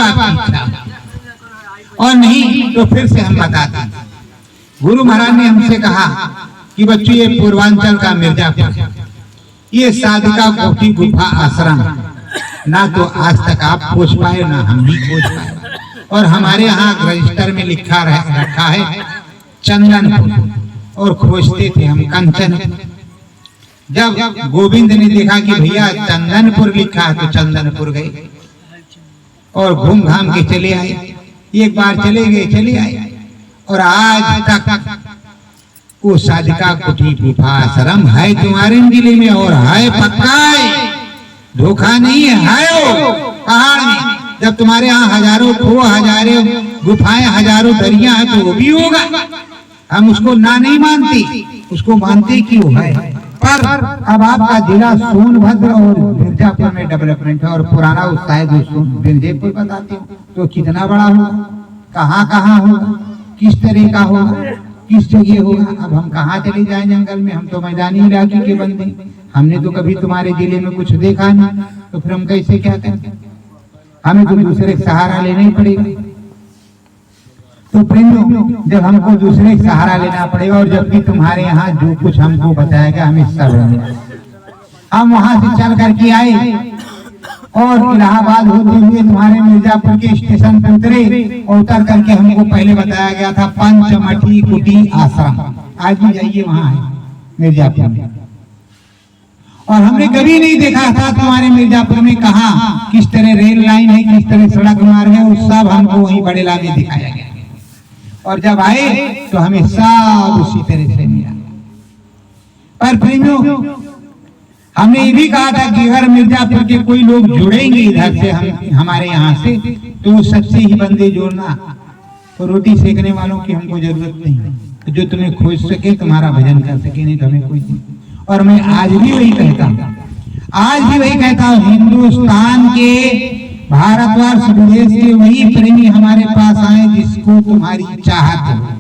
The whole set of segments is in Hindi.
आपकी इच्छा और नहीं तो फिर से हम बताते हैं। गुरु महाराज ने हमसे कहा कि बच्चों ये पूर्वांचल का मिर्जापुर, ये साधिका कोठी गुफा आश्रम ना तो आज तक आप खोज पाए ना हम भी खोज पाए, और हमारे यहाँ रजिस्टर में लिखा रखा है चंदनपुर और खोजते थे हम कंचन। जब गोविंद ने देखा कि भैया चंदनपुर लिखा है तो चंदनपुर गए और घूम घाम के चले आए। एक बार चले गए चले आए और आज तक वो साधिका कुटी गुफा आश्रम है तुम्हारे जिले में और है पक्का है, धोखा नहीं है, है पहाड़ में। जब तुम्हारे यहाँ हजारों खो हजारों गुफाएं हजारों दरिया है तो वो भी होगा। हम उसको ना नहीं मानते, उसको मानते कि वो है। पर अब आपका जिला सोनभद्र और मिर्जापुर में डेवलपमेंट है और पुराना उत्साह मिर्जापुर बताते हो तो कितना बड़ा होगा, कहाँ कहाँ होगा, किस तरह का होगा, किस जगह होगा। अब हम कहाँ चले जाएं जंगल में, हम तो मैदानी इलाके के बंदे, हमने तो कभी तुम्हारे जिले में कुछ देखा नहीं, तो फिर हम कैसे क्या करें, हमें तो दूसरे सहारा लेना ही पड़ेगा। तो प्रेमियों जब हमको दूसरे सहारा लेना पड़ेगा और जबकि तुम्हारे यहाँ जो कुछ हमको बताया गया हमें सब, हम वहां से चल करके आए और इलाहाबाद होते हुए तुम्हारे मिर्जापुर के स्टेशन पर उतरे और उतर करके हमको पहले बताया गया था पंचमठी कुटी आश्रम, आज भी जाइए वहां है मिर्जापुर में। और हमने कभी नहीं देखा था तुम्हारे मिर्जापुर में कहाँ किस तरह रेल लाइन है, किस तरह सड़क मार्ग है, वो सब हमको वहीं बड़ेला में दिखाया गया। और जब आए तो हमें सब उसी तरह से मिला। पर प्रेमियों हमने ये भी कहा था कि अगर मिर्जापुर के कोई लोग जुड़ेंगे इधर से हमारे यहाँ से तो सच्चे ही बंदे जोड़ना, तो रोटी सेकने वालों की हमको जरूरत नहीं है, जो तुम्हें खोज सके तुम्हारा भजन कर सके, नहीं तो हमें कोई नहीं। और मैं आज भी वही कहता हूँ, आज भी वही कहता हूँ, हिंदुस्तान के भारतवर्ष विदेश के वही प्रेमी हमारे पास आए जिसको तुम्हारी चाहत हो,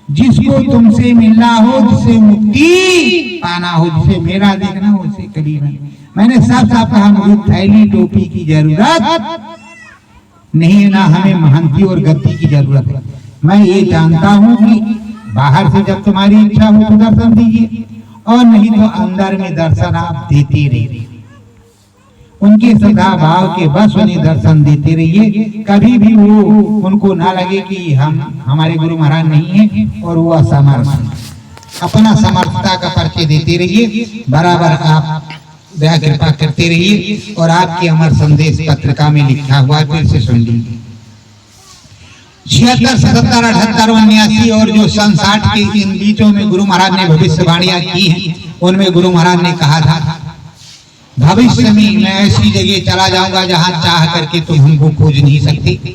जिसको तुमसे मिलना हो, जिसे मुक्ति पाना हो, जिसे मेरा देखना हो, उसे कभी नहीं। मैंने साफ साफ कहा मुझे थैली टोपी की जरूरत नहीं है, ना हमें महंती और गद्दी की जरूरत है। मैं ये जानता हूँ कि बाहर से जब तुम्हारी इच्छा हो तो दर्शन दीजिए और नहीं तो अंदर में दर्शन आप देते रहिए, उनके सदा भाव के बस उन्हें दर्शन देते रहिए। कभी भी वो उनको ना लगे कि हम हमारे गुरु महाराज नहीं है और वो असमर्थ, अपना समर्थता का परिचय देते रहिए। बराबर आप दया कृपा करते रहिए और आपके अमर संदेश पत्रिका में लिखा हुआ फिर से सुन लीजिए। 76, 77, 78, 79 और जो 67 के इन बीचों में गुरु महाराज ने भविष्यवाणियां की हैं, उनमें गुरु महाराज ने कहा था भविष्य में मैं ऐसी जगह चला जाऊंगा जहां चाह करके तुम हमको खोज नहीं सकते,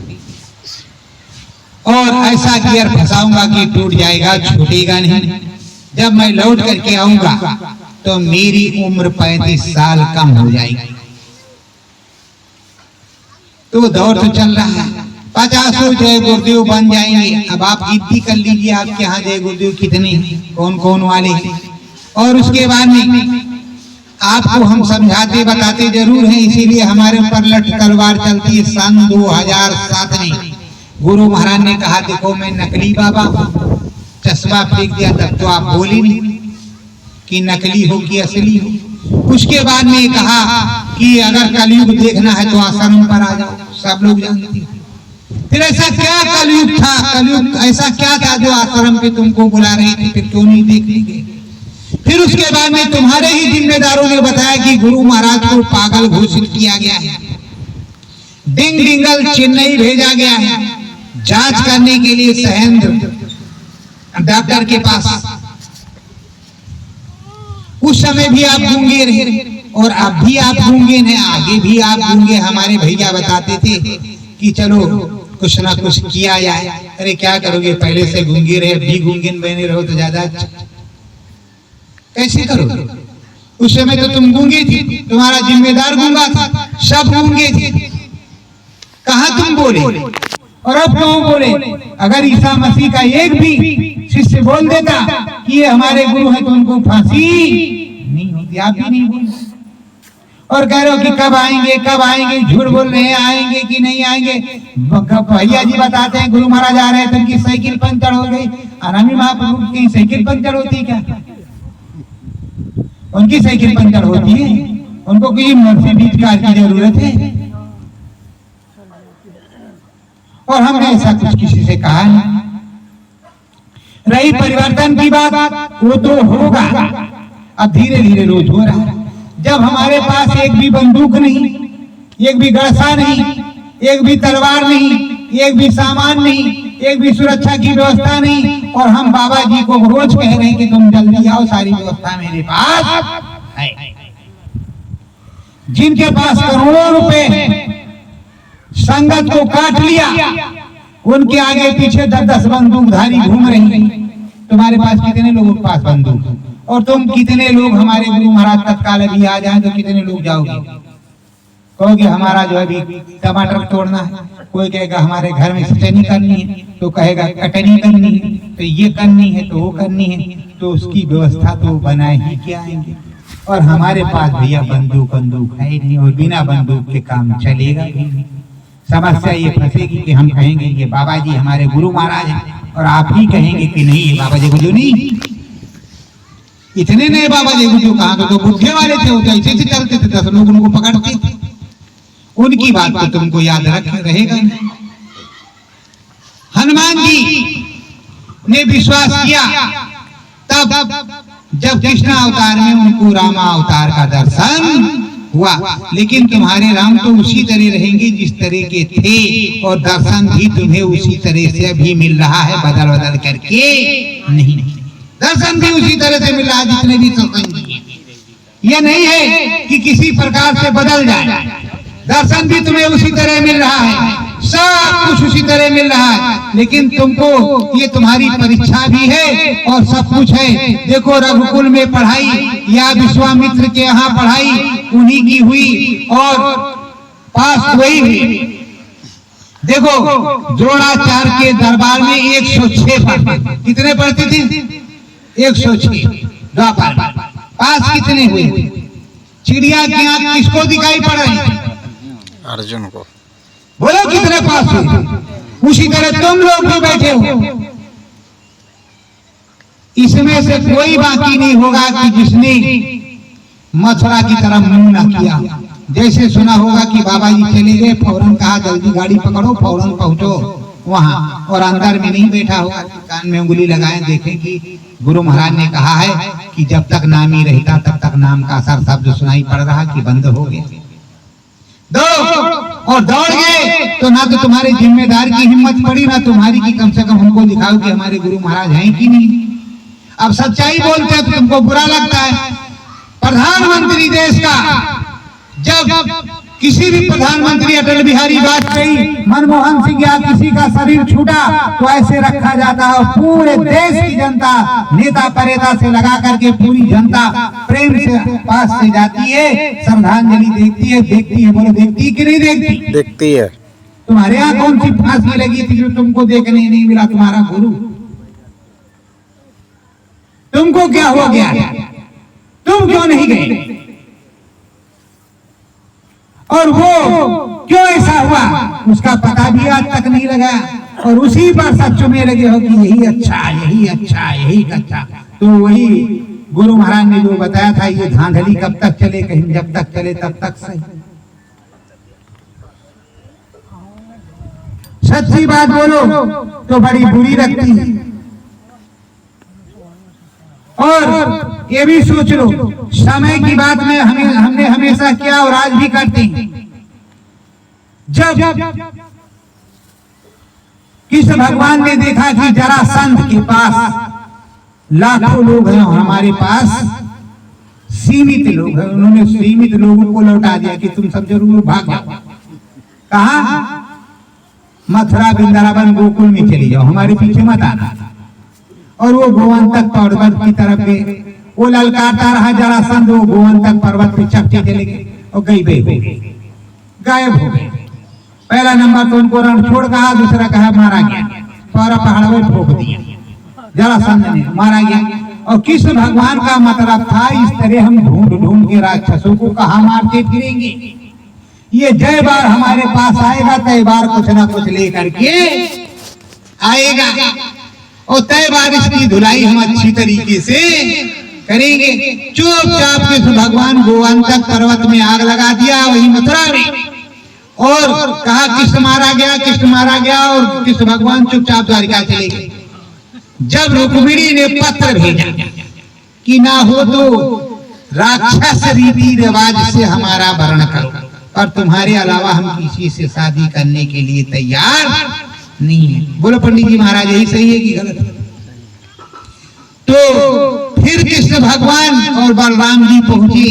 और ऐसा गियर फंसाऊंगा कि टूट जाएगा, छूटेगा नहीं। जब मैं लौट करके आऊंगा तो मेरी उम्र 35 साल कम हो जाएगी। तो दौर तो चल रहा है, 50 जय गुरुदेव बन जाएंगे। अब आप गिनती कर लीजिए आपके यहाँ जय गुरुदेव कितने, कौन कौन वाले, और उसके बाद में आपको हम समझाते बताते जरूर हैं, इसीलिए हमारे ऊपर लठ तलवार चलती है। सन 2007 में गुरु महाराज ने कहा देखो मैं नकली बाबा, चश्मा फेंक दिया, तब तो आप बोली नहीं कि नकली हो कि असली हो। उसके बाद में कहा कि अगर कलयुग देखना है तो आश्रम पर आ जाओ, सब लोग जानते। फिर ऐसा क्या कलयुग था, कलयुग ऐसा क्या था जो आश्रम पे तुमको बुला रहे थे, फिर क्यों नहीं देखने गए? फिर उसके बाद में तुम्हारे ही जिम्मेदारों ने बताया कि गुरु महाराज को पागल घोषित किया गया है, डिंग डिंगल चेन्नई भेजा गया है जांच करने के लिए सहेंद्र डॉक्टर के पास। उस समय भी आप गूंगे रहे और अब भी आप गूंगे हैं, आगे भी आप गूंगे। हमारे भैया बताते थे कि चलो कुछ ना कुछ किया जाए। अरे क्या करोगे, पहले से गूंगे रहे, भी गूंगे बने रहो तो ज्यादा अच्छा। कैसे करोगे? उस समय तो तुम गूंगे थे, तुम्हारा जिम्मेदार गूंगा था, सब गूंगे थे, कहां तुम बोले और अब क्यों बोले? अगर ईसा मसीह का एक भी शिष्य बोल देता कि ये हमारे गुरु हैं तो उनको फांसी नहीं होती, आप भी नहीं बोले। और कह रहे हो कि कब आएंगे, झूठ बोल रहे हैं, आएंगे कि नहीं आएंगे। भैया जी बताते हैं गुरु महाराज आ रहे थे, उनकी साइकिल पंचर हो गई। अनामी महाप्रभु की साइकिल पंचर होती क्या? उनकी साइकिल पंचर होती है, उनको कोई मर्सिडीज कार की जरूरत है? और हमने ऐसा कुछ किसी से कहा नहीं। रही परिवर्तन की बात, वो तो होगा, अब धीरे धीरे रोज हो रहा है। जब हमारे पास एक भी बंदूक नहीं, एक भी गड़सा नहीं, एक भी तलवार नहीं, एक भी सामान नहीं, एक भी सुरक्षा की व्यवस्था नहीं, और हम बाबा जी को रोज कह रहे हैं कि तुम जल्दी आओ, सारी व्यवस्था मेरे पास है। जिनके पास करोड़ों रुपए है, संगत को काट लिया, उनके आगे पीछे 10-10 बंदूकधारी घूम रही हैं। तुम्हारे पास कितने लोगों के पास बंदूक, और तुम कितने लोग हमारे गुरु महाराज तत्काल अभी आ जाएं तो कितने लोग जाओगे? कहोगे हमारा जो अभी टमाटर तोड़ना है, कोई कहेगा हमारे घर में चटनी करनी है, तो कहेगा कटनी करनी है, तो ये करनी है, तो वो करनी है, तो उसकी व्यवस्था तो बनाए ही क्या आएंगे। और हमारे पास भैया बंदूक है ही नहीं, और बिना बंदूक के काम चलेगा भी नहीं। समस्या ये फंसेगी कि हम कहेंगे ये बाबा जी हमारे गुरु महाराज हैं, और आप ही कहेंगे कि नहीं ये बाबा जी गुजू नहीं। इतने नए बाबा जी गुजू कहाँ, तो बुद्धे वाले थे, वो तो ऐसे से चलते थे, 10 लोग उनको पकड़ते थे। उनकी बात तो तुमको याद रहेगा। हनुमान जी ने विश्वास किया तब जब कृष्ण अवतार में उनको रामा अवतार का दर्शन हुआ। लेकिन तुम्हारे राम तो उसी तरह रहेंगे जिस तरह के थे, और दर्शन भी तुम्हें उसी तरह से भी मिल रहा है, बदल बदल करके नहीं। दर्शन भी उसी तरह से मिल रहा है जितने भी सत्संगी हैं। यह नहीं है कि किसी प्रकार से बदल जाए, दर्शन भी तुम्हें उसी तरह मिल रहा है, सब कुछ उसी तरह मिल रहा है। लेकिन तुमको ये तुम्हारी परीक्षा भी है और सब कुछ है। देखो रघुकुल में पढ़ाई या विश्वामित्र के यहाँ पढ़ाई उन्हीं की हुई और पास वही हुई। देखो द्रोणाचार्य के दरबार में 106 पढ़ते, कितने पढ़ते थे? 106। द्वापर पास कितने हुए? चिड़िया की आंख किसको दिखाई पड़ रही? अर्जुन को। बोलो कितने पास हुए? उसी तरह तुम लोग भी बैठे हो। इसमें से कोई बाकी नहीं होगा कि जिसने मथुरा की तरफ मुंह न किया। जैसे सुना होगा कि बाबा जी चले गए, फौरन कहा जल्दी गाड़ी पकड़ो, फौरन पहुंचो वहां, और अंदर में नहीं बैठा होगा, कान में उंगली लगाए देखें कि गुरु महाराज ने कहा है कि जब तक नाम ही रहता तब तक नाम का असर शब्द सुनाई पड़ रहा कि बंद हो गया। दौड़ और दौड़ गए तो ना तो तुम्हारे जिम्मेदार की हिम्मत पड़ी, ना तुम्हारी की कम से कम हमको दिखाओ कि हमारे गुरु महाराज हैं कि नहीं। अब सच्चाई बोलते हैं तो तुमको बुरा लगता है। प्रधानमंत्री देश का जब किसी भी प्रधानमंत्री अटल बिहारी वाजपेयी, मनमोहन सिंह या किसी का शरीर छूटा तो ऐसे रखा जाता है, पूरे देश की जनता नेता परेता से लगा करके पूरी जनता प्रेम से पास से जाती है, श्रद्धांजलि देखती है। बोलो देखती है कि नहीं देखती? देखती है। तुम्हारे यहाँ कौन सी फांसी लगी थी जो तुमको देखने नहीं मिला तुम्हारा गुरु? तुमको क्या हो गया? तुम क्यों नहीं गए? और वो क्यों ऐसा हुआ उसका पता भी आज तक नहीं लगा, और उसी पर सब चुमे लगे हो कि यही अच्छा। तो वही गुरु महाराज ने जो बताया था, ये धांधली कब तक चले, कहीं जब तक चले तब तक सही। सच्ची बात बोलो तो बड़ी बुरी लगती है। और ये भी सोच लो, समय की बात में हमने हमेशा किया और आज भी करते हैं। जब कृष्ण भगवान ने देखा कि जरासंध के पास लाखों लोग हैं, हमारे पास सीमित लोग हैं, उन्होंने सीमित लोगों को लौटा दिया कि तुम सब जरूर भाग जाओ। कहा? मथुरा वृंदावन गोकुल में चली जाओ, हमारे पीछे मत आना। और वो गोवंतक पर्वत की तरफ गए, वो ललकारता रहा जरासंध, वो गोवंतक पर्वत पे चढ़ते चले गए और गायब हो गए। पहला नंबर तो उनको रण छोड़ कहा, दूसरा कहा मारा गया, पूरा पहाड़ में ठोक दिया, जरासंध ने मारा गया। और कृष्ण भगवान का मतलब था इस तरह हम ढूंढ ढूंढ के राक्षसों को कहा मारते फिरेंगे, ये जय बार हमारे पास आएगा तय बार कुछ ना कुछ लेकर के आएगा, और तय बार इसकी धुलाई हम अच्छी तरीके से करेंगे। चुपचाप कृष्ण भगवान गोवंतक पर्वत में आग लगा दिया वही मथुरा में, और कहा कृष्ण मारा गया, कृष्ण मारा गया, और कृष्ण भगवान चुपचाप द्वारिका चले गए। जब रुक्मिणी ने पत्र भेजा कि ना हो तो राक्षस रीति रिवाज से हमारा वर्ण करो, और तुम्हारे अलावा हम किसी से शादी करने के लिए तैयार नहीं है। बोलो पंडित जी महाराज यही सही है कि गलत? तो फिर कृष्ण भगवान और बलराम जी पहुंचे,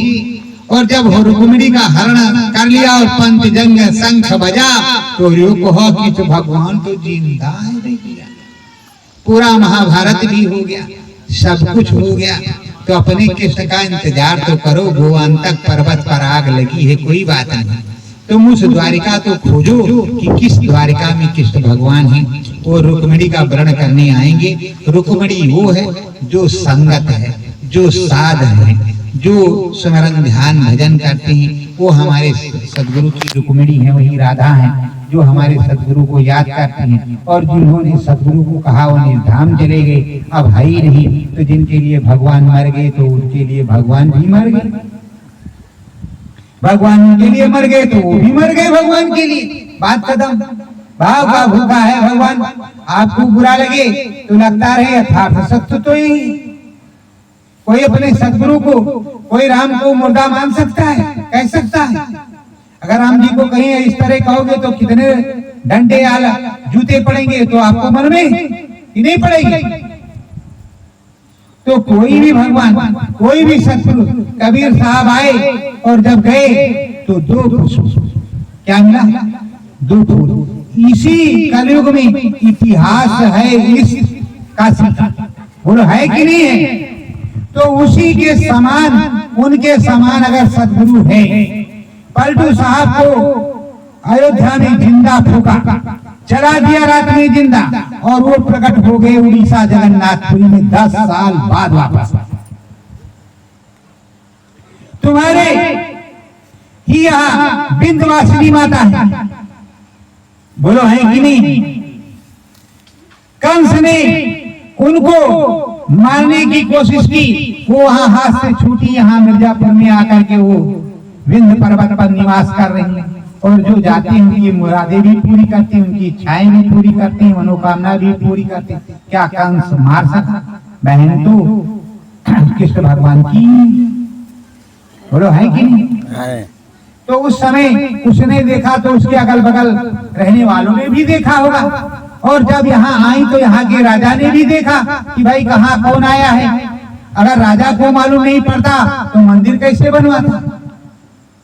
और जब रुक्मिणी का हरण कर लिया और पंचजंग शंख बजा, तो कृष्ण भगवान तो जिंदा है, पूरा महाभारत भी हो गया, सब कुछ हो गया। तो अपने कृष्ण का इंतजार तो करो, गोवंतक पर्वत पर आग लगी है, कोई बात नहीं, तुम उस द्वारिका तो खोजो कि किस द्वारिका में कृष्ण भगवान है, वो रुक्मिणी का वर्ण करने आएंगे। रुक्मिणी वो है जो संगत है, जो साध है, जो स्मरण ध्यान भजन करते हैं, वो हमारे सदगुरु की रुक्मिणी है, वही राधा है जो हमारे सदगुरु को याद करते हैं। और जिन्होंने सदगुरु को कहा उन्हें धाम चले गए, अब है ही नहीं, तो जिनके लिए भगवान मर गए तो उनके लिए भगवान भी मर गए, भगवान के लिए मर गए तो वो भी मर गए भगवान के लिए। बात खत्म। भाव का भूखा है भगवान, आपको बुरा लगे तो लगता रहे यथार्थ सत्य तो ही। कोई अपने सदगुरु को, कोई राम को मुर्दा मान सकता है? कह सकता है? अगर राम जी को कहीं इस तरह कहोगे तो कितने डंडे आला जूते पड़ेंगे, तो आपको मन में कि नहीं पड़ेगी? तो कोई भी भगवान, कोई भी सदगुरु, कबीर साहब आए और जब गए तो दो क्या मिला? दो फूल। इसी कलयुग में इतिहास है इस काशी का, बोलो है कि नहीं है? तो उसी के समान, उनके समान अगर सदगुरु है, पलटू साहब को अयोध्या में जिंदा फूका, चला दिया रात में जिंदा, और वो प्रकट हो गए उड़ीसा जगन्नाथपुरी में 10 साल बाद वापस। तुम्हारे ही यहाँ विंध्यवासिनी माता है, बोलो है कि नहीं? कंस ने उनको मारने की कोशिश की, वो वहां हाथ से छूटी, यहाँ मिर्जापुर में आकर के वो विंध्य पर्वत पर निवास कर रही हैं, और जो जाती हैं उनकी मुरादें भी पूरी करती हैं, उनकी इच्छाएं भी पूरी करती हैं, मनोकामना भी पूरी करती हैं। क्या कंस मार सका? बहन तो कृष्ण भगवान की, बोलो है कि नहीं? है। तो उस समय उसने देखा तो उसके अगल बगल रहने वालों ने भी देखा होगा, और जब यहाँ आई तो यहाँ के राजा ने भी देखा कि भाई कहाँ कौन आया है। अगर राजा को मालूम नहीं पड़ता तो मंदिर कैसे बनवा था?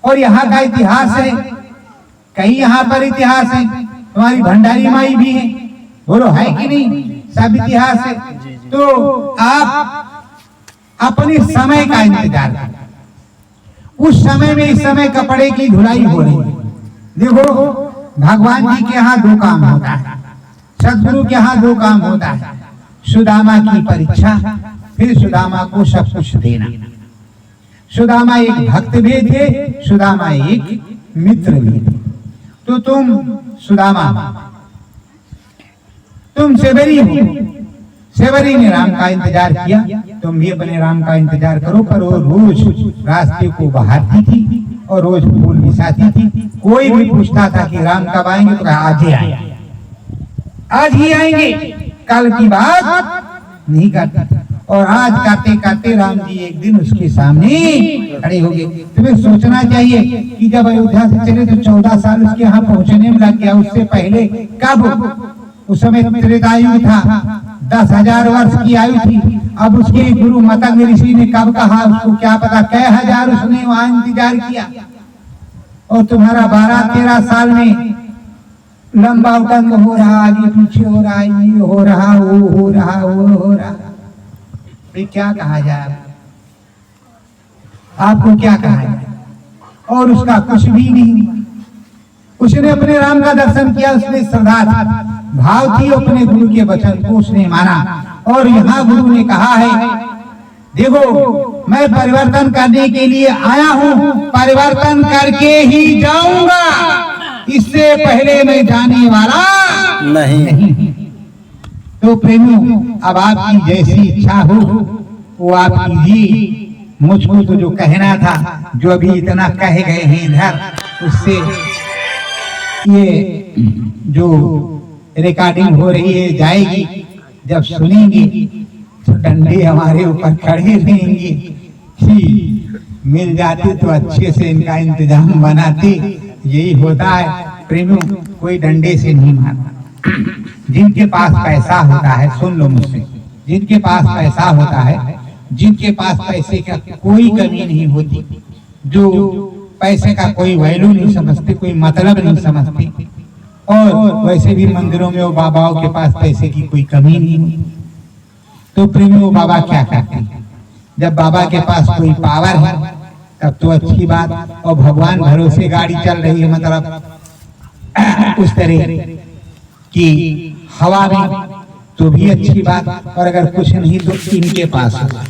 और यहाँ का इतिहास है, कहीं यहाँ पर इतिहास है, तुम्हारी भंडारी माई भी है, बोलो है कि नहीं? सब इतिहास है। तो आप अपने समय का इंतजार करें, उस समय में इस समय कपड़े की धुलाई हो रही है। देखो भगवान जी के यहाँ 2 काम होता है, सदगुरु के यहाँ 2 काम होता है, सुदामा की परीक्षा, फिर सुदामा को सब कुछ देना। सुदामा एक भक्त भी थे, सुदामा एक मित्र भी थे। तो तुम सुदामा, तुम सेवरी हो, सेवरी ने राम का इंतजार किया, तुम भी अपने राम का इंतजार करो। पर वो रोज रास्ते को बहारती थी और रोज फूल बिछाती थी। कोई भी पूछता था कि राम कब आएंगे, तो कहा आज ही आएंगे, आज ही आएंगे, कल की बात नहीं करती। और आज करते करते राम जी एक दिन उसके सामने खड़े हो गए। तुम्हें सोचना चाहिए कि जब अयोध्या से चले तो 14 साल उसके यहाँ पहुंचने में लग गया। उससे पहले कब? उस समय त्रेतायुग था, 10,000 वर्ष की आयु थी। अब उसके गुरु मतंग ऋषि ने कब कहा उसको क्या पता, कई हजार उसने वहां इंतजार किया। और तुम्हारा 12-13 साल में लंबा उटंग हो रहा, आगे पीछे हो रहा, ये हो रहा, वो हो रहा, वो हो रहा। क्या कहा जाए, आपको क्या कहा जाए? और उसका कुछ भी नहीं। उसने अपने राम का दर्शन किया, उसने श्रद्धा भाव थी, अपने गुरु के वचन को उसने माना। और यहाँ गुरु ने कहा है देखो मैं परिवर्तन करने के लिए आया हूँ, परिवर्तन करके ही जाऊंगा, इससे पहले मैं जाने वाला नहीं। तो प्रेमियों, अब आपकी जैसी इच्छा हो वो आप कीजिए। मुझको तो जो कहना था, जो अभी इतना कह गए हैं इधर, उससे ये जो रिकॉर्डिंग हो रही है जाएगी, जब सुनेंगे तो डंडे हमारे ऊपर खड़े रहेंगे कि मिल जाते तो अच्छे से इनका इंतजाम बनाते। यही होता है प्रेमियों, कोई डंडे से नहीं मारता। जिनके पास पैसा होता है, सुन लो मुझसे, जिनके पास पैसा होता है, जिनके पास पैसे का कोई कमी नहीं होती, जो पैसे का कोई वैल्यू नहीं समझते, कोई मतलब नहीं समझते, और वैसे भी मंदिरों में वो बाबाओं के पास पैसे की कोई कमी नहीं होती। तो प्रेमियों, बाबा क्या कहते हैं, जब बाबा के पास कोई पावर है तब तो अच्छी बात, और भगवान भरोसे गाड़ी चल रही है, मतलब उस तरह की हवा में, तो भी अच्छी बात। और अगर कुछ नहीं तो इनके पास होगा।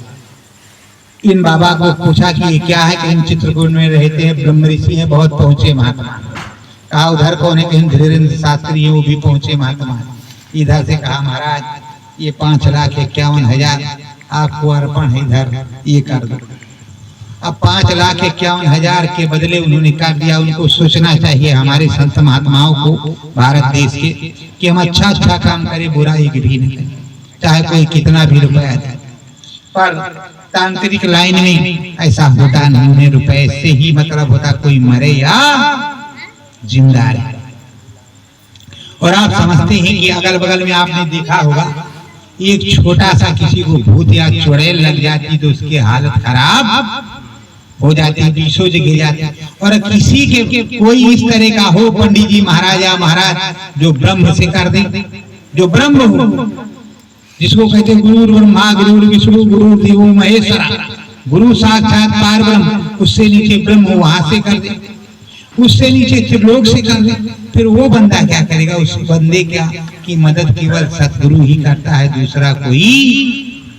इन बाबा को पूछा कि ये क्या है, कहीं चित्रकूट में रहते हैं, ब्रह्म ऋषि हैं, बहुत पहुंचे महात्मा। कहा उधर कौन है, कहीं धीरेन्द्र शास्त्री है, वो भी पहुंचे महात्मा। इधर से कहा महाराज ये 5,51,000 आपको अर्पण है, इधर ये कर दो। अब 5,51,000 के बदले उन्होंने कर दिया। उनको सोचना चाहिए हमारे संत महात्माओं को, भारत देश के, कि हम अच्छा अच्छा काम करें, बुरा एक भी नहीं करें, चाहे कोई कितना भी रुपया दे। पर तांत्रिक लाइन में ऐसा होता नहीं, उन्हें रुपए से ही मतलब होता, कोई मरे या जिंदा रहे। और आप समझते हैं कि अगल बगल में आपने देखा होगा, एक छोटा सा किसी को भूत या चुड़ैल लग जाती तो उसकी हालत खराब हो जाती, बीसों जगह जाती। और किसी के कोई इस तरह का हो, पंडित जी महाराज या महाराज जो ब्रह्म से कर दे, जो ब्रह्म हो, जिसको कहते गुरु ब्रह्मा गुरु विष्णु गुरु देव महेश्वरा, गुरु साक्षात पार ब्रह्म, उससे नीचे ब्रह्म वहां से कर दे, उससे नीचे त्रिलोक से कर दे, फिर वो बंदा क्या करेगा? उस बंदे क्या की मदद केवल सतगुरु ही करता है, दूसरा कोई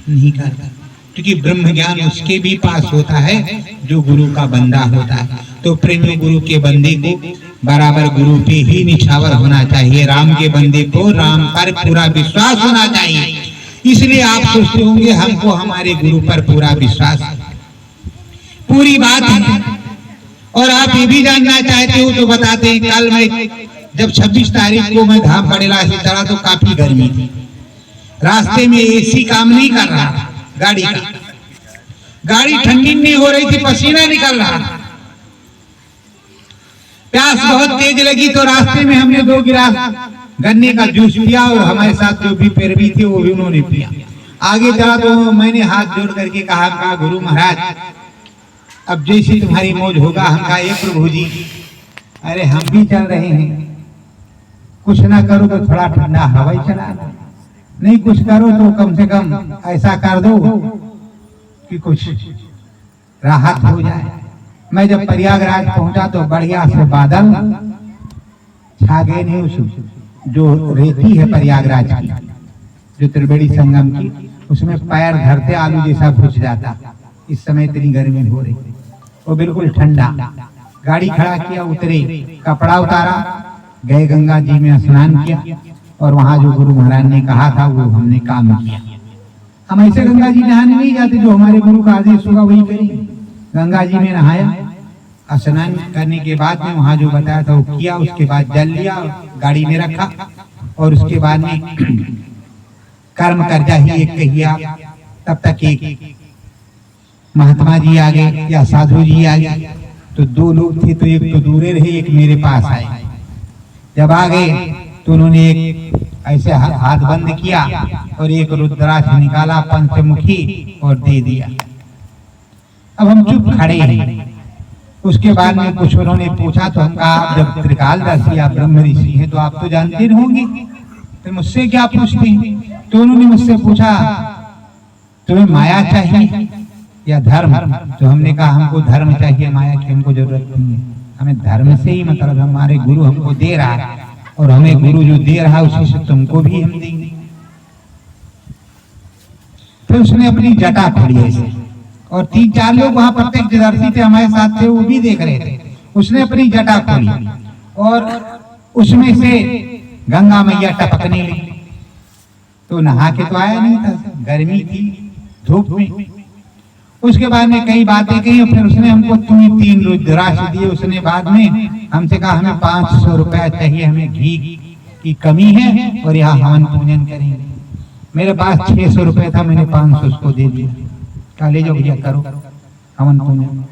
नहीं करता, क्योंकि ब्रह्म ज्ञान उसके भी पास होता है जो गुरु का बंदा होता है। तो प्रेमी गुरु के बंदे को बराबर गुरु पे ही निछावर होना चाहिए, राम के बंदे को राम पर पूरा विश्वास होना चाहिए। इसलिए आप सोचते होंगे हमको हमारे गुरु पर पूरा विश्वास है, पूरी बात है। और आप ये भी जानना चाहते हो तो बताते हैं, कल मैं जब 26 तारीख को मैं धाम पड़ेला से चला तो काफी गर्मी थी, रास्ते में एसी काम नहीं कर रहा था गाड़ी का, गाड़ी ठंडी नहीं हो रही थी, पसीना निकल रहा था, प्यास बहुत तेज लगी, तो रास्ते में हमने 2 गिलास गन्ने का जूस पिया और हमारे साथ जो भी पैरवी थे वो भी उन्होंने पिया। आगे चला तो मैंने हाथ जोड़ करके कहा गुरु महाराज अब जैसी तुम्हारी मौज होगा। हम कहा ये प्रभु जी, अरे हम भी चल रहे हैं, कुछ ना करो तो थोड़ा ठंडा हवा ही चला, नहीं कुछ करो तो कम से कम ऐसा कर दो कि कुछ राहत हो जाए। मैं जब प्रयागराज पहुंचा तो बढ़िया से बादल छा गए, नहीं उस जो रेती है प्रयागराज की, जो त्रिवेणी संगम की, उसमें पैर धरते आलू जैसा घुस जाता। इस समय इतनी गर्मी हो रही, वो बिल्कुल ठंडा। गाड़ी खड़ा किया, उतरे, कपड़ा उतारा, गए गंगा जी में स्नान किया, और वहां जो गुरु महाराज ने कहा था वो हमने काम किया। हम ऐसे गंगा जी नहाने नहीं जाते, जो हमारे गुरु का आदेश होगा वही करेंगे। गंगा जी में नहाया, स्नान करने के बाद में वहां जो बताया था वो किया, उसके बाद जल लिया, गाड़ी में रखा, और उसके बाद में कर्म कर्जा ही एक कहिया। तब तक एक महात्मा जी आ गए या साधु जी आ गए, तो 2 लोग थे, तो एक तो दूरे रहे, एक मेरे पास आए। जब आ गए तो उन्होंने एक ऐसे हाथ बंद किया और एक रुद्राक्ष निकाला पंचमुखी और दे दिया। अब हम चुप खड़े हैं। उसके बाद में कुछ उन्होंने पूछा, तो हम कहा जब त्रिकालदर्शी या ब्रह्म ऋषि हैं तो आप तो जानते होंगे, तो मुझसे क्या पूछते हैं? तो उन्होंने मुझसे पूछा तुम्हें माया चाहिए या धर्म? तो हमने कहा हमको धर्म चाहिए, माया की हमको जरूरत नहीं है, हमें धर्म से ही मतलब हमारे गुरु हमको दे रहा है, और हमें गुरु जो दे रहा है उसी से तुमको भी हम देंगे। फिर उसने अपनी जटा खोली ऐसे और 3-4 लोग वहां प्रत्यक्षदर्शी थे, हमारे साथ थे, वो भी देख रहे थे। उसने अपनी जटा खोली और उसमें से गंगा मैया टपकने लगी। तो नहा के तो आया नहीं था, गर्मी थी, धूप में। उसके बाद में कई बातें कही और फिर उसने हमको 3 रुद्राक्ष दिए। उसने बाद में हमसे कहा हमें 500 रुपया चाहिए, हमें घी की कमी है और यहाँ हवन पूजन करेंगे। मेरे पास 600 रुपये था, मैंने 500 उसको दे दिया। कहा ले जाओ भैया करो हवन पूजन।